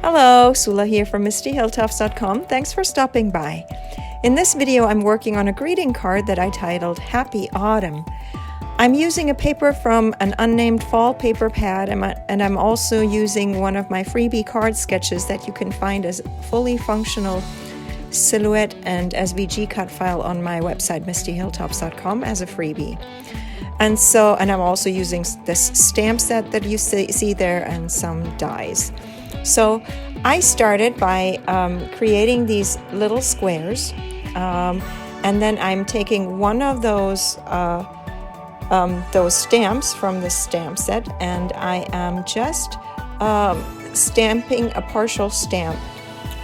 Hello, Sula here from MistyHilltops.com. Thanks for stopping by. In this video, I'm working on a greeting card that I titled Happy Autumn. I'm using a paper from an Unnamed fall paper pad, and I'm also using one of my Freebie card sketches that you can find as fully functional silhouette and SVG cut file on my website, MistyHilltops.com, as a freebie. And I'm also using this stamp set that you see there and some dies. So I started by creating these little squares, and then I'm taking one of those stamps from the stamp set, and I am just stamping a partial stamp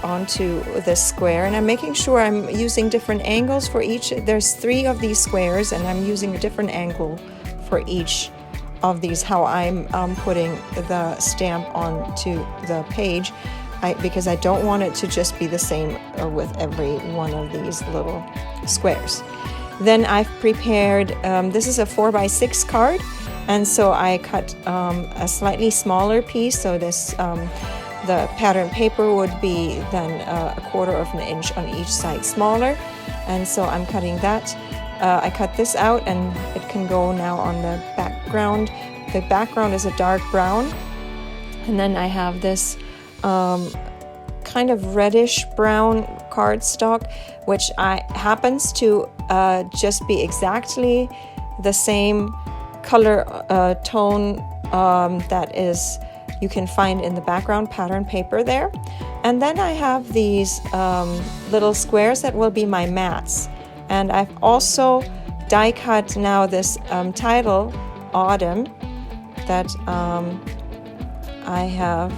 onto this square, and I'm making sure I'm using different angles for each. There's 3 of these squares, and I'm using a different angle for each of these, how I'm putting the stamp onto the page, because I don't want it to just be the same with every one of these little squares. Then I've prepared, this is a 4x6 card, and so I cut a slightly smaller piece, so this the pattern paper would be then a 1/4 of an inch on each side smaller, and so I'm cutting that. I cut this out, and it can go now on the background. The background is a dark brown, and then I have this kind of reddish brown cardstock, which happens to just be exactly the same color tone that is you can find in the background pattern paper there. And then I have these little squares that will be my mats. And I've also die cut now this title, Autumn, that I have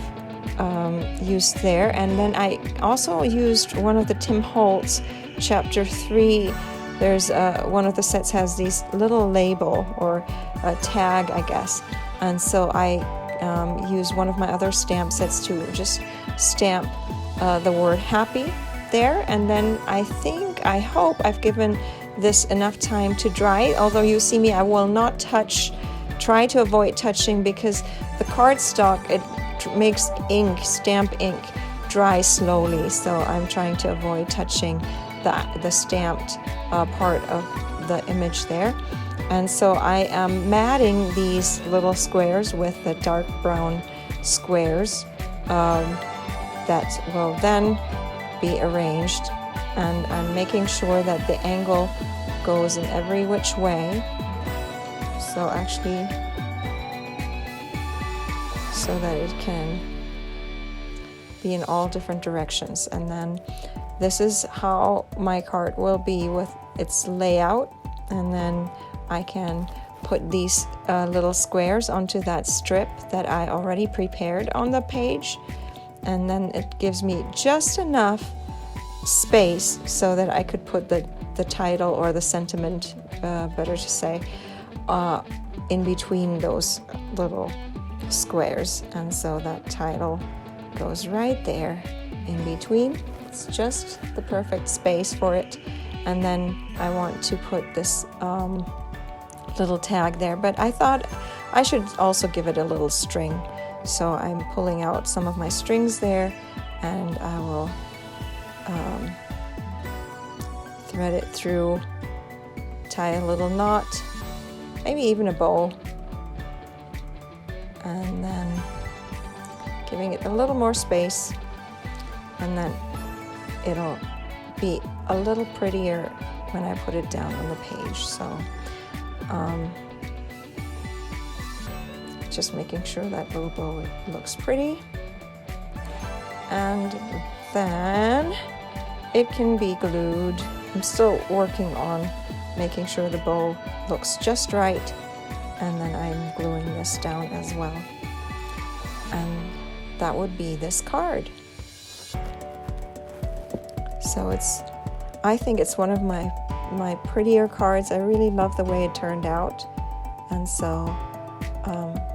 used there. And then I also used one of the Tim Holtz chapter 3. There's one of the sets has these little label or a tag, I guess. And so I use one of my other stamp sets to just stamp the word happy there. And then I hope I've given this enough time to dry, although you see me, I will not try to avoid touching, because the cardstock, it makes stamp ink dry slowly, so I'm trying to avoid touching the stamped part of the image there. And so I am matting these little squares with the dark brown squares that will then be arranged, and I'm making sure that the angle goes in every which way, so that it can be in all different directions. And then this is how my card will be with its layout, and then I can put these little squares onto that strip that I already prepared on the page, and then it gives me just enough space so that I could put the title or the sentiment, better to say, in between those little squares. And so that title goes right there in between. It's just the perfect space for it. And then I want to put this little tag there, but I thought I should also give it a little string, so I'm pulling out some of my strings there, and I will thread it through, tie a little knot, maybe even a bow, and then giving it a little more space, and then it'll be a little prettier when I put it down on the page. So just making sure that little bow looks pretty, and then it can be glued. I'm still working on making sure the bow looks just right, and then I'm gluing this down as well, and that would be this card. So I think it's one of my prettier cards. I really love the way it turned out, and so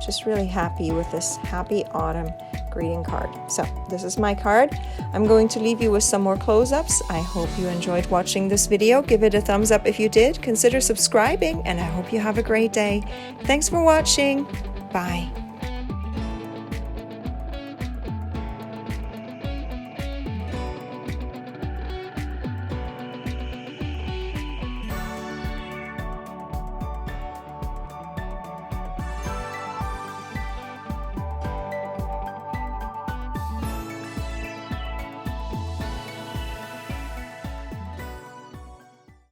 just really happy with this Happy Autumn greeting card. So this is my card. I'm going to leave you with some more close-ups. I hope you enjoyed watching this video. Give it a thumbs up if you did. Consider subscribing, and I hope you have a great day. Thanks for watching. Bye.